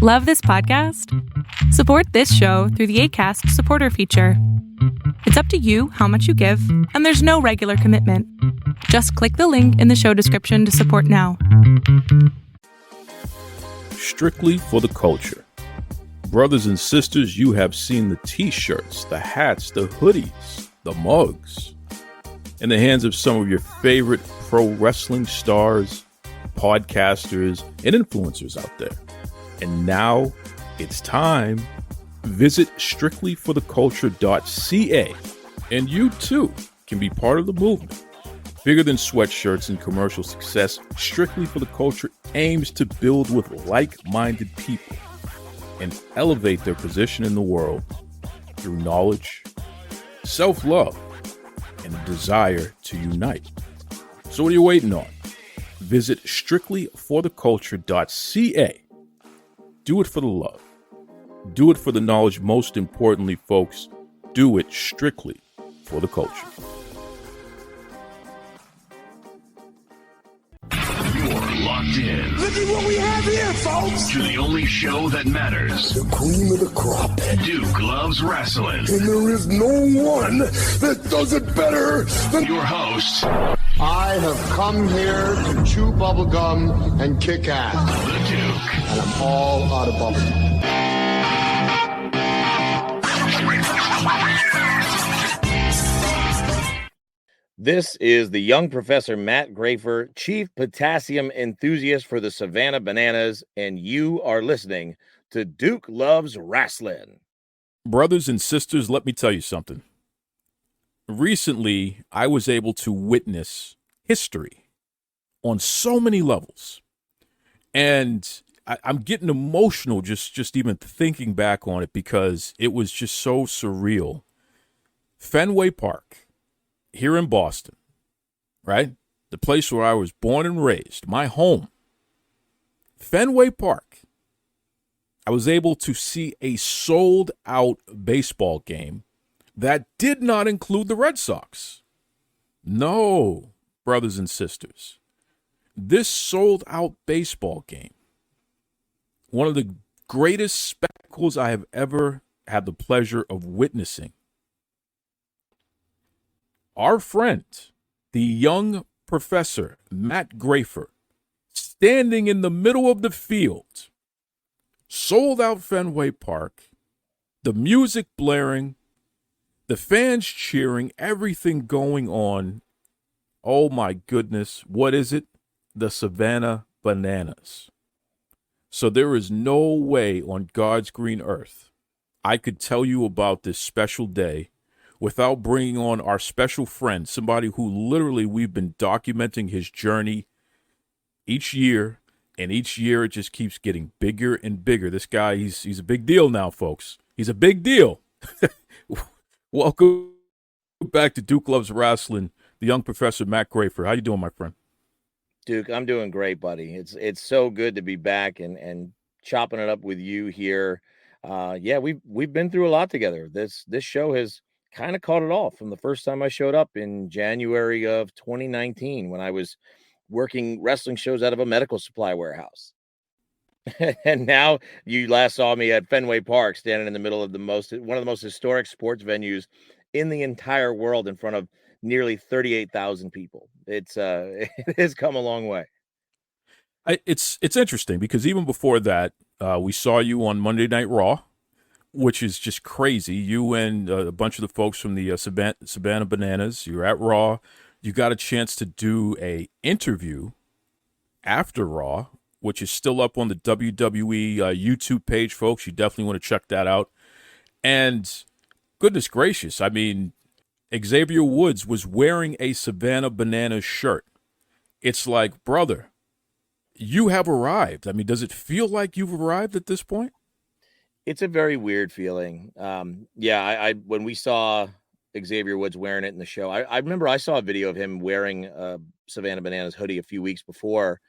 Love this podcast? Support this show through the Acast supporter feature. It's up to you how much you give, and there's no regular commitment. Just click the link in the show description to support now. Strictly for the culture. Brothers and sisters, you have seen the t-shirts, the hats, the hoodies, the mugs in the hands of some of your favorite pro wrestling stars, podcasters, and influencers out there. And now it's time. Visit strictlyfortheculture.ca and you too can be part of the movement. Bigger than sweatshirts and commercial success, Strictly for the Culture aims to build with like-minded people and elevate their position in the world through knowledge, self-love, and a desire to unite. So what are you waiting on? Visit strictlyfortheculture.ca. Do it for the love. Do it for the knowledge. Most importantly, folks, do it strictly for the culture. You're locked in. Look at what we have here, folks. To the only show that matters. The cream of the crop. Duke Loves Rasslin. And there is no one that does it better than your host. I have come here to chew bubblegum and kick ass. The Duke. And I'm all out of bubblegum. This is the young Professor Matt Grafer, Chief Potassium Enthusiast for the Savannah Bananas, and you are listening to Duke Loves Rasslin. Brothers and sisters, let me tell you something. Recently, I was able to witness history on so many levels. And I'm getting emotional just even thinking back on it because it was just so surreal. Fenway Park, here in Boston, right? The place where I was born and raised, my home. Fenway Park. I was able to see a sold-out baseball game that did not include the Red Sox. No, brothers and sisters. This sold-out baseball game, one of the greatest spectacles I have ever had the pleasure of witnessing. Our friend, the young Professor Matt Grafer, standing in the middle of the field, sold out Fenway Park, the music blaring, the fans cheering, everything going on. Oh my goodness, what is it? The Savannah Bananas. So there is no way on God's green earth I could tell you about this special day without bringing on our special friend, somebody who literally we've been documenting his journey each year, and each year it just keeps getting bigger and bigger. This guy, he's a big deal now, folks. He's a big deal. Welcome back to Duke Loves Rasslin, the young Professor Matt Grafer. How you doing, my friend? Duke, I'm doing great, buddy. It's so good to be back and chopping it up with you here. We've been through a lot together. This show has kind of caught it all from the first time I showed up in January of 2019 when I was working wrestling shows out of a medical supply warehouse. And now you last saw me at Fenway Park standing in the middle of one of the most historic sports venues in the entire world in front of nearly 38,000 people. It has come a long way. It's interesting because even before that, we saw you on Monday Night Raw, which is just crazy. You and a bunch of the folks from the Savannah Bananas, you're at Raw. You got a chance to do a interview after Raw, which is still up on the WWE YouTube page, folks. You definitely want to check that out. And goodness gracious, I mean, Xavier Woods was wearing a Savannah Bananas shirt. It's like, brother, you have arrived. I mean, does it feel like you've arrived at this point? It's a very weird feeling. I when we saw Xavier Woods wearing it in the show, I remember I saw a video of him wearing a Savannah Bananas hoodie a few weeks before,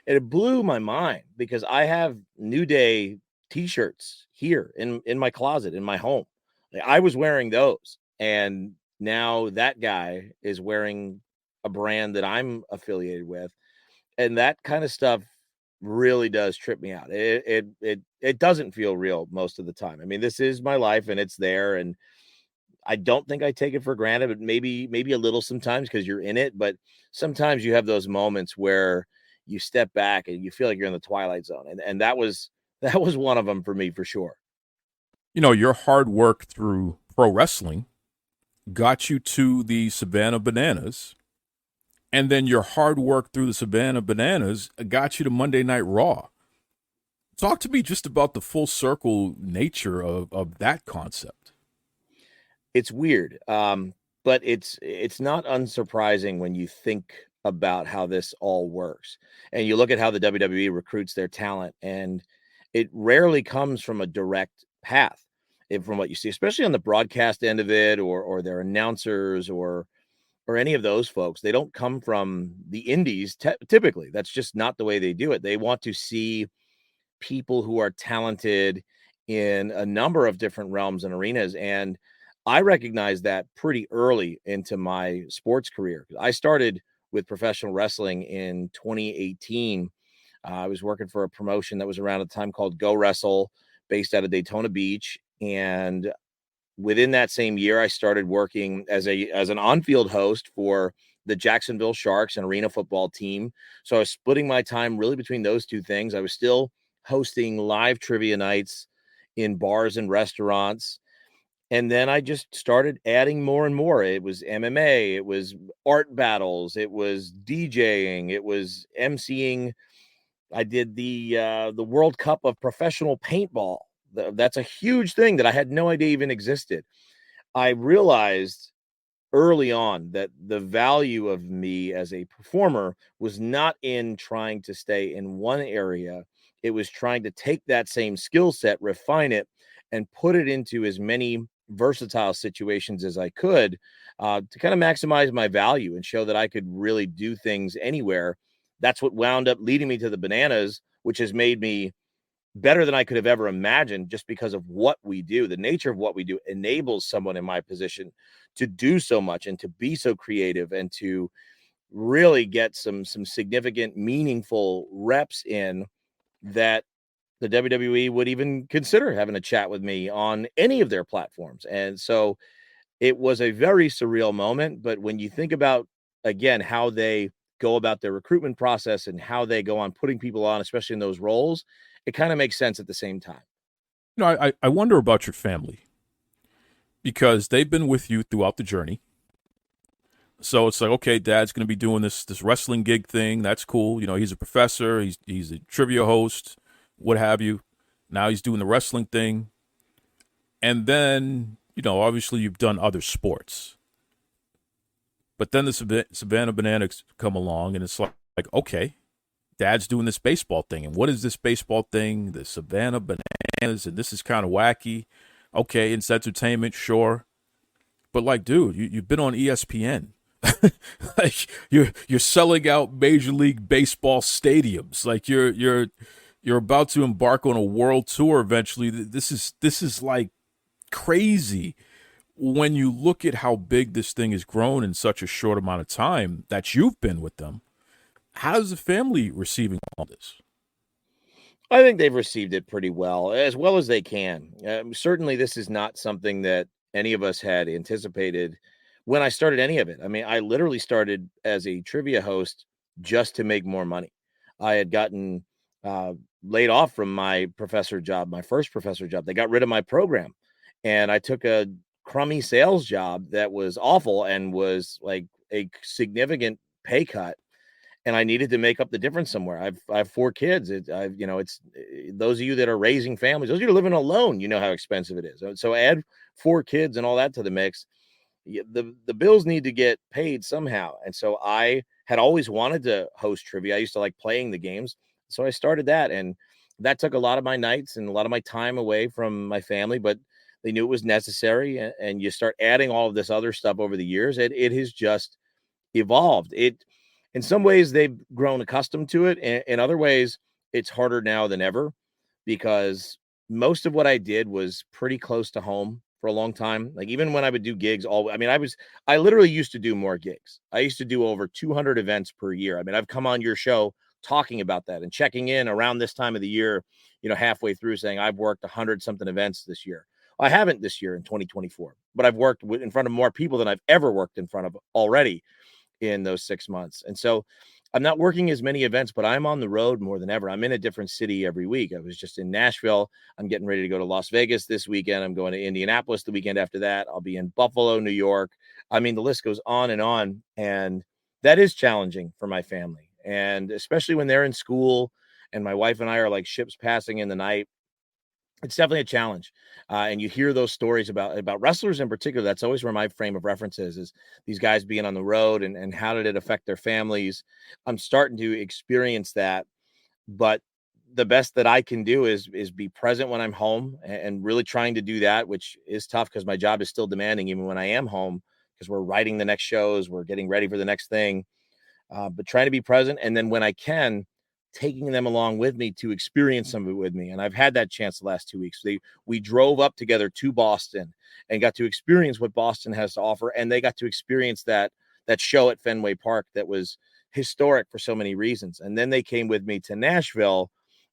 and it blew my mind because I have New Day t-shirts here in my closet in my home. Like, I was wearing those, and now that guy is wearing a brand that I'm affiliated with, and that kind of stuff really does trip me out. It doesn't feel real most of the time. I mean, this is my life and it's there, and I don't think I take it for granted, but maybe a little sometimes because you're in it. But sometimes you have those moments where you step back and you feel like you're in the twilight zone, and that was one of them for me for sure. You know, your hard work through pro wrestling got you to the Savannah Bananas, and then your hard work through the Savannah Bananas got you to Monday Night Raw. Talk to me just about the full circle nature of that concept. It's weird, but it's not unsurprising when you think about how this all works, and you look at how the WWE recruits their talent, and it rarely comes from a direct path. From what you see, especially on the broadcast end of it, or their announcers, or any of those folks, they don't come from the indies. Typically, that's just not the way they do it. They want to see people who are talented in a number of different realms and arenas. And I recognized that pretty early into my sports career. I started with professional wrestling in 2018. I was working for a promotion that was around at the time called Go Wrestle, based out of Daytona Beach. And within that same year, I started working as an on-field host for the Jacksonville Sharks, an arena football team. So I was splitting my time really between those two things. I was still hosting live trivia nights in bars and restaurants. And then I just started adding more and more. It was MMA, it was art battles, it was DJing, it was emceeing. I did the World Cup of professional paintball. That's a huge thing that I had no idea even existed. I realized early on that the value of me as a performer was not in trying to stay in one area. It was trying to take that same skill set, refine it, and put it into as many versatile situations as I could, to kind of maximize my value and show that I could really do things anywhere. That's what wound up leading me to the Bananas, which has made me better than I could have ever imagined, just because of what we do. The nature of what we do enables someone in my position to do so much and to be so creative and to really get some significant, meaningful reps in that the WWE would even consider having a chat with me on any of their platforms. And so it was a very surreal moment. But when you think about, again, how they go about their recruitment process and how they go on putting people on, especially in those roles, it kind of makes sense at the same time. You know, I wonder about your family, because they've been with you throughout the journey. So it's like, okay, Dad's going to be doing this wrestling gig thing. That's cool. You know, he's a professor. He's a trivia host, what have you. Now he's doing the wrestling thing. And then, you know, obviously you've done other sports. But then the Savannah Bananas come along, and it's like, okay, Dad's doing this baseball thing. And what is this baseball thing? The Savannah Bananas, and this is kind of wacky. Okay, it's entertainment, sure. But like, dude, you've been on ESPN. Like you're selling out Major League Baseball stadiums. Like you're about to embark on a world tour eventually. This is like crazy when you look at how big this thing has grown in such a short amount of time that you've been with them. How's the family receiving all this? I think they've received it pretty well as they can. Certainly, this is not something that any of us had anticipated when I started any of it. I mean, I literally started as a trivia host just to make more money. I had gotten laid off from my professor job, my first professor job. They got rid of my program, and I took a crummy sales job that was awful and was like a significant pay cut. And I needed to make up the difference somewhere. I have 4 kids. It's those of you that are raising families, those of you living alone, you know how expensive it is. So add 4 kids and all that to the mix. The bills need to get paid somehow. And so I had always wanted to host trivia. I used to like playing the games. So I started that, and that took a lot of my nights and a lot of my time away from my family, but they knew it was necessary. And you start adding all of this other stuff over the years. It has just evolved. In some ways, they've grown accustomed to it. In other ways, it's harder now than ever, because most of what I did was pretty close to home for a long time. Like even when I would do gigs, I literally used to do more gigs. I used to do over 200 events per year. I mean, I've come on your show talking about that and checking in around this time of the year, halfway through, saying I've worked 100 something events this year. I haven't this year in 2024, but I've worked in front of more people than I've ever worked in front of already in those 6 months. And so I'm not working as many events, but I'm on the road more than ever. I'm in a different city every week. I was just in Nashville. I'm getting ready to go to Las Vegas this weekend. I'm going to Indianapolis the weekend after that. I'll be in Buffalo, New York. I mean, the list goes on. And that is challenging for my family. And especially when they're in school and my wife and I are like ships passing in the night, it's definitely a challenge. And you hear those stories about wrestlers in particular. That's always where my frame of reference is these guys being on the road and how did it affect their families? I'm starting to experience that, but the best that I can do is be present when I'm home and really trying to do that, which is tough because my job is still demanding even when I am home, because we're writing the next shows, we're getting ready for the next thing, but trying to be present. And then when I can, taking them along with me to experience some of it with me. And I've had that chance the last 2 weeks. We drove up together to Boston and got to experience what Boston has to offer. And they got to experience that show at Fenway Park that was historic for so many reasons. And then they came with me to Nashville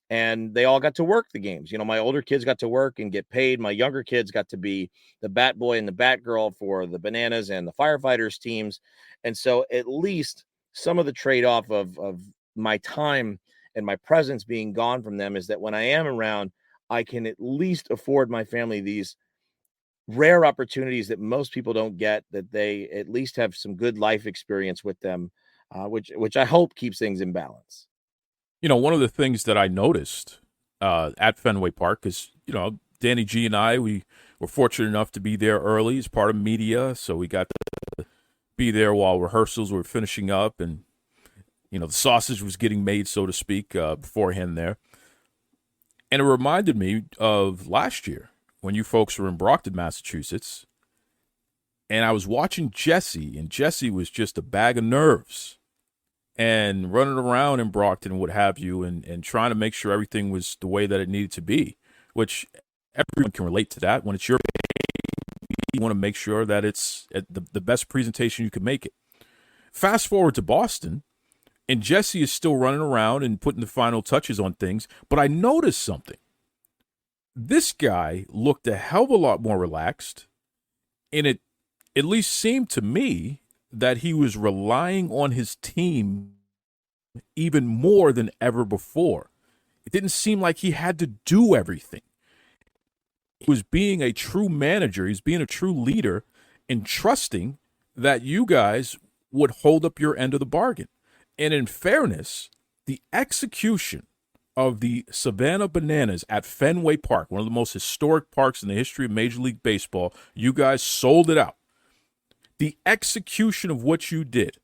and they all got to work the games. My older kids got to work and get paid. My younger kids got to be the bat boy and the bat girl for the Bananas and the firefighters teams. And so at least some of the trade-off of my time and my presence being gone from them is that when I am around, I can at least afford my family these rare opportunities that most people don't get, that they at least have some good life experience with them, which I hope keeps things in balance. One of the things that I noticed at Fenway Park is, Danny G and I, we were fortunate enough to be there early as part of media, so we got to be there while rehearsals were finishing up, and the sausage was getting made, so to speak, beforehand there. And it reminded me of last year when you folks were in Brockton, Massachusetts, and I was watching Jesse, and Jesse was just a bag of nerves and running around in Brockton and what have you, and trying to make sure everything was the way that it needed to be, which everyone can relate to that. When it's your baby, you want to make sure that it's the best presentation you can make it. Fast forward to Boston, and Jesse is still running around and putting the final touches on things. But I noticed something. This guy looked a hell of a lot more relaxed. And it at least seemed to me that he was relying on his team even more than ever before. It didn't seem like he had to do everything. He was being a true manager. He's being a true leader and trusting that you guys would hold up your end of the bargain. And in fairness, the execution of the Savannah Bananas at Fenway Park, one of the most historic parks in the history of Major League Baseball, you guys sold it out. The execution of what you did,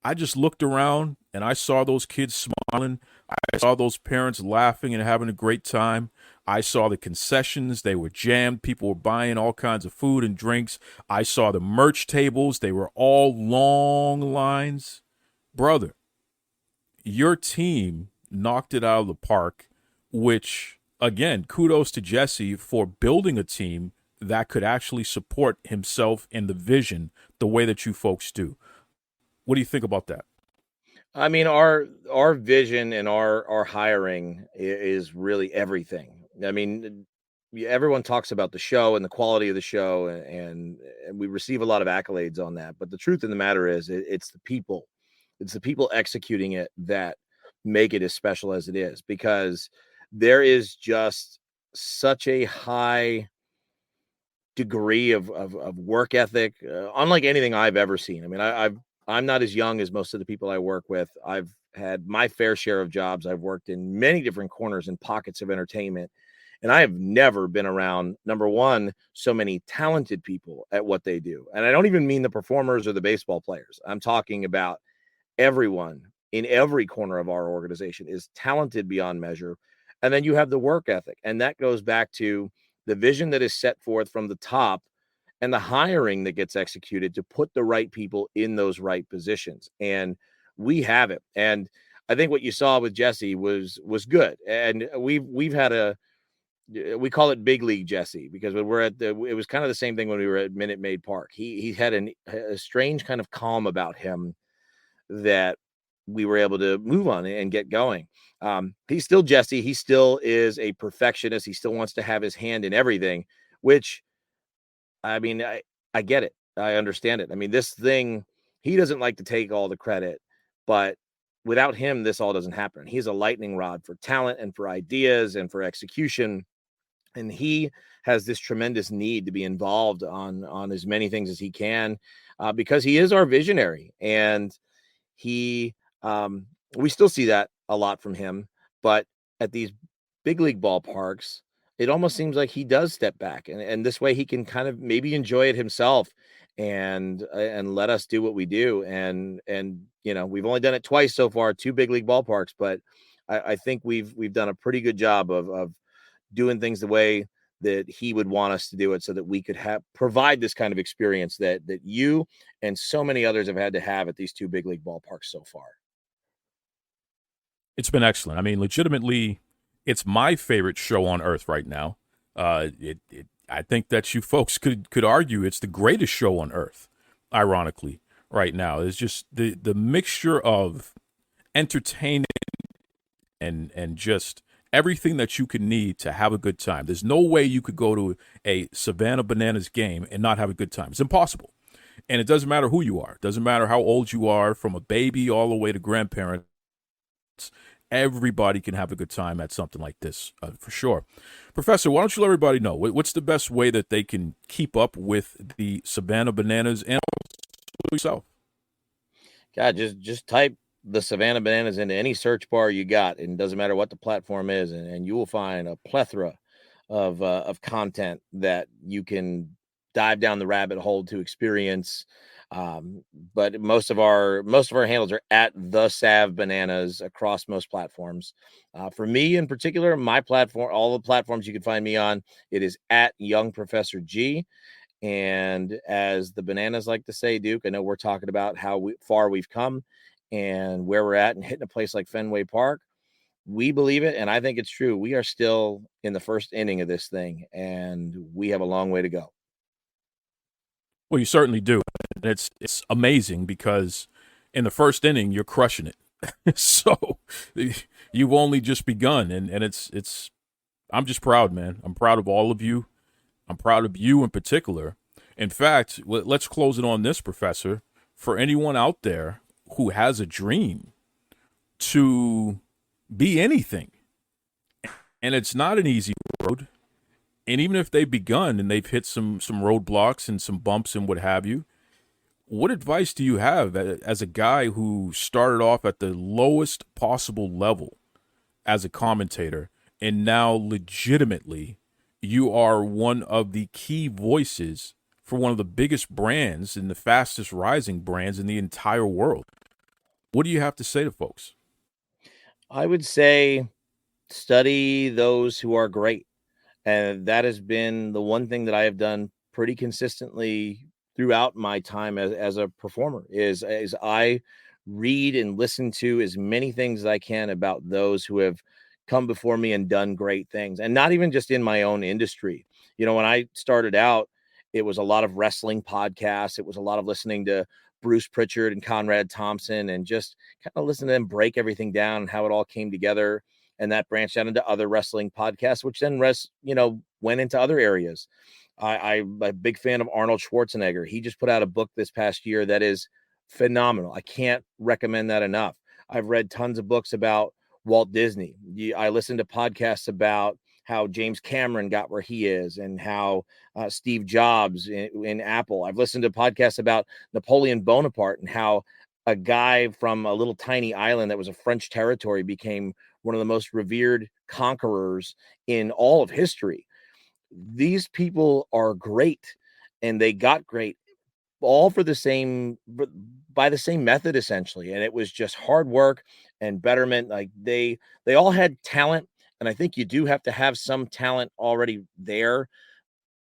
I just looked around and I saw those kids smiling. I saw those parents laughing and having a great time. I saw the concessions. They were jammed. People were buying all kinds of food and drinks. I saw the merch tables. They were all long lines. Brother, your team knocked it out of the park, which, again, kudos to Jesse for building a team that could actually support himself and the vision the way that you folks do. What do you think about that? I mean, our vision and our hiring is really everything. I mean, everyone talks about the show and the quality of the show, and we receive a lot of accolades on that. But the truth of the matter is, it's the people. It's the people executing it that make it as special as it is, because there is just such a high degree of work ethic, unlike anything I've ever seen. I mean, I'm not as young as most of the people I work with. I've had my fair share of jobs. I've worked in many different corners and pockets of entertainment, and I have never been around, number one, so many talented people at what they do. And I don't even mean the performers or the baseball players. I'm talking about everyone in every corner of our organization is talented beyond measure. And then you have the work ethic. And that goes back to the vision that is set forth from the top and the hiring that gets executed to put the right people in those right positions. And we have it. And I think what you saw with Jesse was good. And we've had we call it big league Jesse, because when we're it was kind of the same thing when we were at Minute Maid Park. He had a strange kind of calm about him that we were able to move on and get going. He's still Jesse. He still is a perfectionist. He still wants to have his hand in everything, which, I mean, I get it. I understand it. I mean, this thing, he doesn't like to take all the credit, but without him, this all doesn't happen. He's a lightning rod for talent and for ideas and for execution. And he has this tremendous need to be involved on as many things as he can, because he is our visionary. And he, we still see that a lot from him, but at these big league ballparks, it almost seems like he does step back, and this way he can kind of maybe enjoy it himself and let us do what we do. And we've only done it twice so far, 2 big league ballparks, but I think we've done a pretty good job of doing things the way that he would want us to do it, so that we could provide this kind of experience that you and so many others have had to have at these 2 big league ballparks so far. It's been excellent. I mean, legitimately, it's my favorite show on earth right now. I think that you folks could argue it's the greatest show on earth, ironically, right now. It's just the mixture of entertaining and just everything that you could need to have a good time. There's no way you could go to a Savannah Bananas game and not have a good time. It's impossible. And it doesn't matter who you are. It doesn't matter how old you are, from a baby all the way to grandparents. Everybody can have a good time at something like this, for sure. Professor, why don't you let everybody know what's the best way that they can keep up with the Savannah Bananas and yourself? God, just type the Savannah Bananas into any search bar you got, and it doesn't matter what the platform is, and you will find a plethora of content that you can dive down the rabbit hole to experience. But most of our handles are at the Sav Bananas across most platforms. For me in particular, my platform, all the platforms you can find me on, it is at Young Professor G. And as the Bananas like to say, Duke, I know we're talking about how far we've come and where we're at, and hitting a place like Fenway Park. We believe it, and I think it's true. We are still in the first inning of this thing, and we have a long way to go. Well, you certainly do. It's amazing, because in the first inning, you're crushing it. So you've only just begun, and it's I'm just proud, man. I'm proud of all of you. I'm proud of you in particular. In fact, let's close it on this, Professor. For anyone out there who has a dream to be anything, and it's not an easy road, and even if they've begun and they've hit some roadblocks and some bumps and what have you, what advice do you have as a guy who started off at the lowest possible level as a commentator, and now legitimately you are one of the key voices for one of the biggest brands and the fastest rising brands in the entire world? What do you have to say to folks? I would say study those who are great. And that has been the one thing that I have done pretty consistently throughout my time as a performer is I read and listen to as many things as I can about those who have come before me and done great things. And not even just in my own industry. When I started out, it was a lot of wrestling podcasts. It was a lot of listening to Bruce Pritchard and Conrad Thompson, and just kind of listen to them break everything down and how it all came together. And that branched out into other wrestling podcasts, which then went into other areas. I'm a big fan of Arnold Schwarzenegger. He just put out a book this past year that is phenomenal. I can't recommend that enough. I've read tons of books about Walt Disney. I listened to podcasts about how James Cameron got where he is, and how Steve Jobs in Apple. I've listened to podcasts about Napoleon Bonaparte, and how a guy from a little tiny island that was a French territory became one of the most revered conquerors in all of history. These people are great, and they got great all by the same method, essentially. And it was just hard work and betterment. Like they all had talent. And I think you do have to have some talent already there,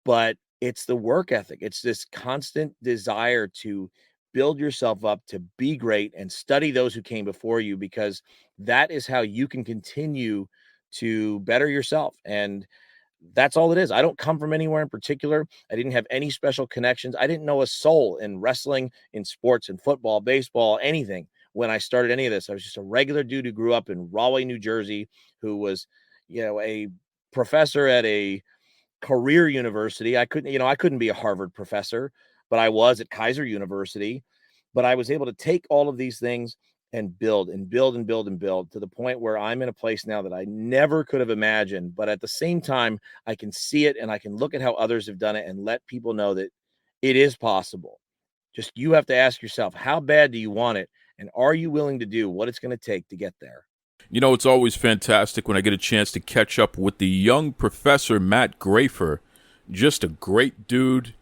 but it's the work ethic. It's this constant desire to build yourself up to be great, and study those who came before you, because that is how you can continue to better yourself. And that's all it is. I don't come from anywhere in particular. I didn't have any special connections. I didn't know a soul in wrestling, in sports, in football, baseball, anything. when I started any of this. I was just a regular dude who grew up in Rahway, New Jersey, who was, a professor at a career university. I couldn't be a Harvard professor, but I was at Kaiser University. But I was able to take all of these things and build and build and build and build to the point where I'm in a place now that I never could have imagined. But at the same time, I can see it and I can look at how others have done it and let people know that it is possible. Just you have to ask yourself, how bad do you want it? And are you willing to do what it's going to take to get there? It's always fantastic when I get a chance to catch up with the young professor, Matt Grafer. Just a great dude,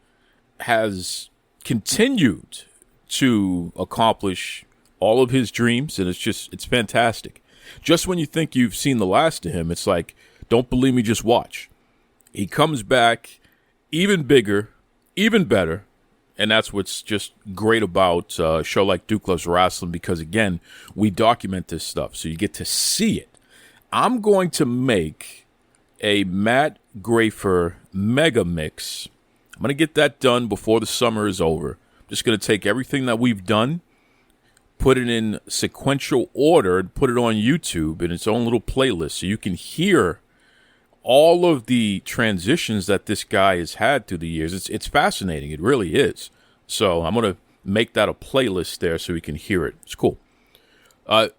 has continued to accomplish all of his dreams, and it's fantastic. Just when you think you've seen the last of him, it's like, don't believe me, just watch. He comes back even bigger, even better, and that's what's just great about a show like Duke Loves Rasslin, because, again, we document this stuff, so you get to see it. I'm going to make a Matt Grafer mega mix. I'm going to get that done before the summer is over. Just going to take everything that we've done, put it in sequential order, and put it on YouTube in its own little playlist so you can hear all of the transitions that this guy has had through the years. It's fascinating. It really is. So I'm going to make that a playlist there so you can hear it. It's cool.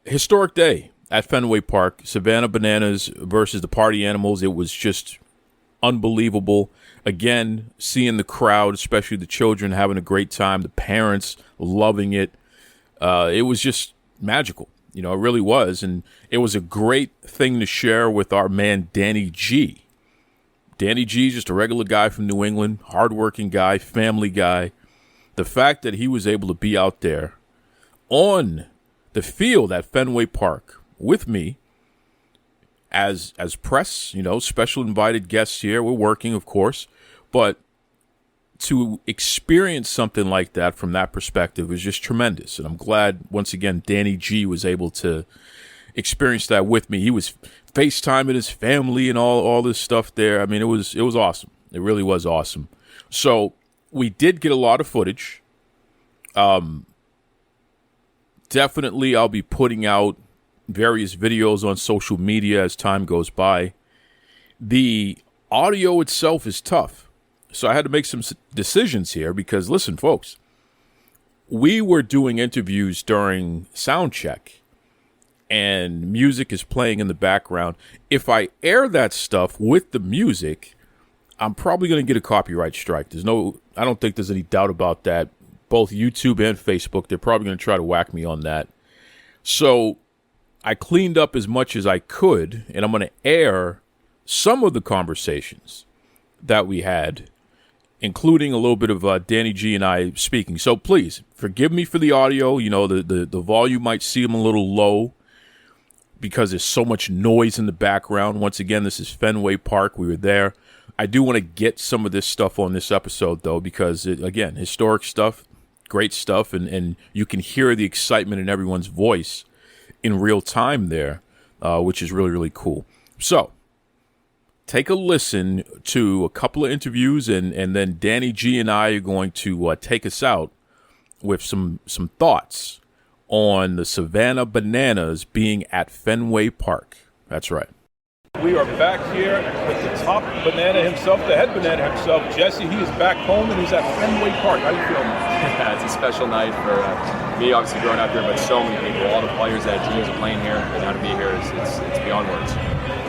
Historic day at Fenway Park. Savannah Bananas versus the Party Animals. It was just unbelievable. Again, seeing the crowd, especially the children, having a great time, the parents loving it. It was just magical. It really was. And it was a great thing to share with our man, Danny G. Danny G is just a regular guy from New England, hardworking guy, family guy. The fact that he was able to be out there on the field at Fenway Park with me, as press, special invited guests here. We're working, of course, but to experience something like that from that perspective is just tremendous. And I'm glad, once again, Danny G was able to experience that with me. He was FaceTiming his family and all this stuff there. I mean, it was awesome. It really was awesome. So we did get a lot of footage. Definitely I'll be putting out various videos on social media as time goes by. The audio itself is tough, so I had to make some decisions here because, listen, folks, we were doing interviews during sound check, and music is playing in the background. If I air that stuff with the music, I'm probably going to get a copyright strike. I don't think there's any doubt about that. Both YouTube and Facebook, they're probably going to try to whack me on that. So I cleaned up as much as I could, and I'm going to air some of the conversations that we had, including a little bit of Danny G and I speaking. So please forgive me for the audio. The volume might seem a little low because there's so much noise in the background. Once again, this is Fenway Park. We were there. I do want to get some of this stuff on this episode, though, because, again, historic stuff, great stuff, and you can hear the excitement in everyone's voice in real time there, which is really, really cool. So take a listen to a couple of interviews, and then Danny G and I are going to take us out with some thoughts on the Savannah Bananas being at Fenway Park. That's right. We are back here with the top banana himself, the head banana himself, Jesse. He is back home and he's at Fenway Park. How you feeling? It's a special night for me, obviously growing up here, but so many people, all the players that dreams of playing here, and now to be here it's beyond words.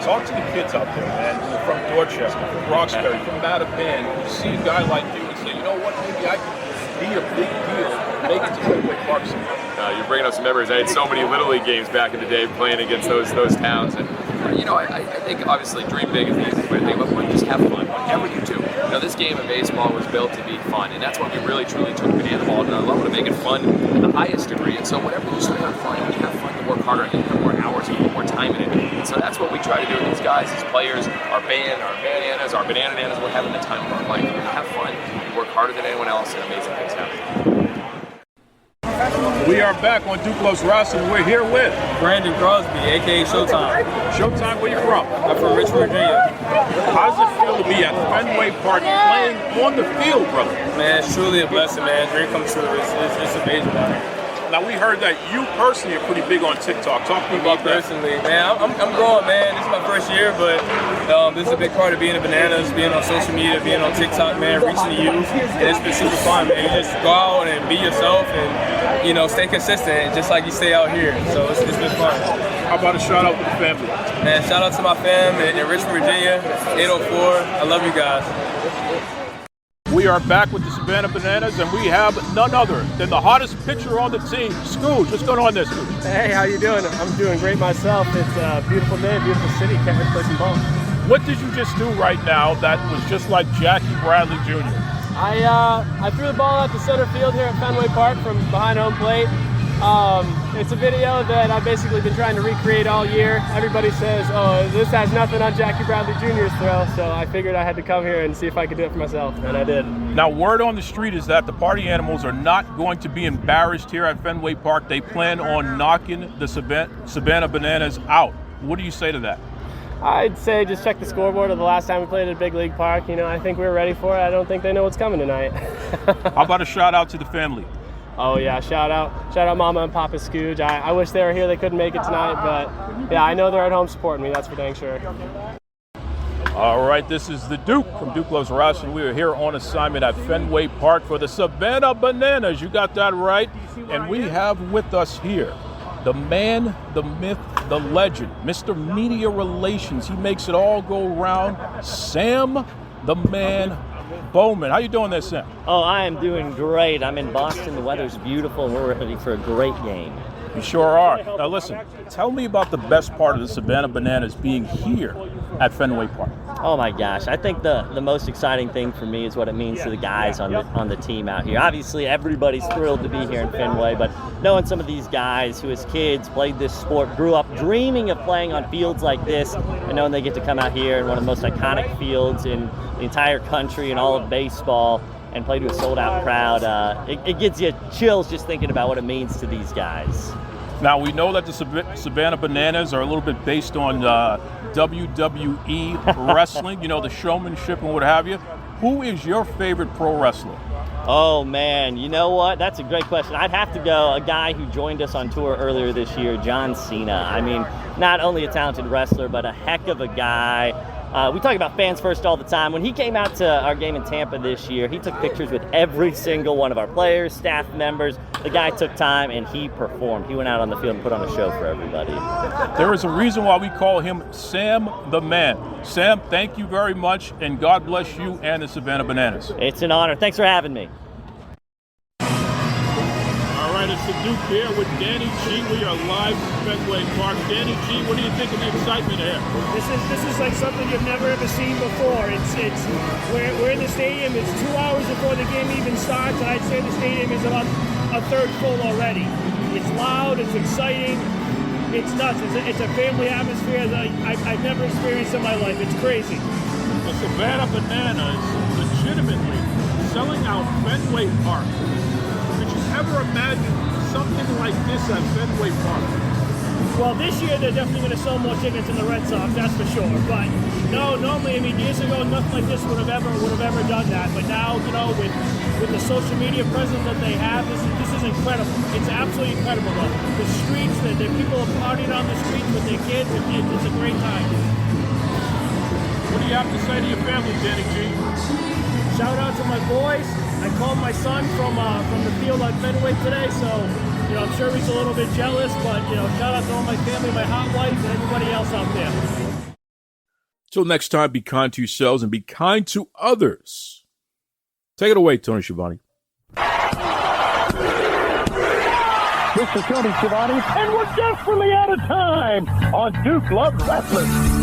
Talk to the kids out there, man, from Dorchester, from Roxbury, from Mattapan. You see a guy like you and say, you know what, maybe I can be a big deal, make it to Fenway Park sometime. You're bringing up some memories. I had so many Little League games back in the day playing against those towns, and I think obviously dream big is the easiest way to think about it. Just have fun, whatever you do. This game of baseball was built to be fun, and that's why we really truly took banana ball to another level, to make it fun to the highest degree. And so whatever you start have fun, when you have fun, you work harder, and you put more hours, you put more time in it. And so that's what we try to do with these guys, these players, our band, our bananas, our banana nanas. We're having the time of our life. We have fun, we work harder than anyone else, and amazing things happen. We are back on Duke Loves Rasslin. We're here with Brandon Crosby, a.k.a. Showtime. Showtime. Where you from? I'm from Richmond, Virginia. How does it feel to be at Fenway Park playing on the field, brother? Man, it's truly a blessing, man. Dream come true. It's amazing, man. Now, we heard that you personally are pretty big on TikTok. Talk to me about that. Personally, man, I'm growing, man. This is my first year, but this is a big part of being a Bananas, being on social media, being on TikTok, man, reaching the youth. And it's been super fun, man. You just go out and be yourself and, you know, stay consistent, just like you stay out here. So it's been fun. How about a shout out to the family? Man, shout out to my fam in Richmond, Virginia, 804. I love you guys. We are back with the Savannah Bananas, and we have none other than the hottest pitcher on the team, Skuija. What's going on there, Skuija? Hey, how you doing? I'm doing great myself. It's a beautiful day, beautiful city. Can't wait to play some ball. What did you just do right now that was just like Jackie Bradley Jr.? I threw the ball out to center field here at Fenway Park from behind home plate. It's a video that I've basically been trying to recreate all year. Everybody says, oh, this has nothing on Jackie Bradley Jr.'s throw, so I figured I had to come here and see if I could do it for myself, and I did. Now, word on the street is that the party animals are not going to be embarrassed here at Fenway Park. They plan on knocking the Savannah Bananas out. What do you say to that? I'd say just check the scoreboard of the last time we played at a big league park. You know, I think we were ready for it. I don't think they know what's coming tonight. How about a shout out to the family? Oh yeah, shout out Mama and Papa Skuija. I wish they were here. They couldn't make it tonight, but yeah, I know they're at home supporting me. That's for dang sure. All right, this is the Duke from Duke Loves Rasslin. We are here on assignment at Fenway Park for the Savannah Bananas. You got that right. And we have with us here the man, the myth, the legend, Mr. Media Relations. He makes it all go round. Sam, the man, Bauman. How you doing there, Sam? Oh, I am doing great. I'm in Boston. The weather's beautiful, and we're ready for a great game. You sure are. Now listen, tell me about the best part of the Savannah Bananas being here at Fenway Park. Oh my gosh, I think the most exciting thing for me is what it means to the guys on the team out here. Obviously, everybody's thrilled to be here in Fenway, but knowing some of these guys who as kids played this sport, grew up dreaming of playing on fields like this, and knowing they get to come out here in one of the most iconic fields in the entire country and all of baseball and play to a sold-out crowd, it gives you chills just thinking about what it means to these guys. Now, we know that the Savannah Bananas are a little bit based on WWE wrestling, you know, the showmanship and what have you. Who is your favorite pro wrestler? Oh, man, you know what? That's a great question. I'd have to go a guy who joined us on tour earlier this year, John Cena. I mean, not only a talented wrestler, but a heck of a guy. We talk about fans first all the time. When he came out to our game in Tampa this year, he took pictures with every single one of our players, staff members. The guy took time and he performed. He went out on the field and put on a show for everybody. There is a reason why we call him Sam the Man. Sam, thank you very much, and God bless you and the Savannah Bananas. It's an honor. Thanks for having me. All right, it's the Duke here with Danny G. We are live from Fenway Park. Danny G, what do you think of the excitement here? This is like something you've never ever seen before. We're in the stadium. It's 2 hours before the game even starts, and I'd say the stadium is about a third full already. It's loud. It's exciting. It's nuts. It's a family atmosphere that I've never experienced in my life. It's crazy. The Savannah Bananas legitimately selling out Fenway Park. Could you ever imagine something like this at Fenway Park? Well, this year they're definitely going to sell more tickets than the Red Sox, that's for sure. But no, normally, I mean, years ago, nothing like this would have ever done that. But now, you know, with the social media presence that they have, this is incredible. It's absolutely incredible. The streets, the people are partying on the streets with their kids. It's a great time. What do you have to say to your family, Danny G? Shout out to my boys. I called my son from the field at Fenway today, so you know I'm sure he's a little bit jealous, but you know, shout out to all my family, my hot wife, and everybody else out there. Till next time, be kind to yourselves and be kind to others. Take it away, Tony Schiavone. This is Tony Schiavone, and we're desperately out of time on Duke Loves Rasslin.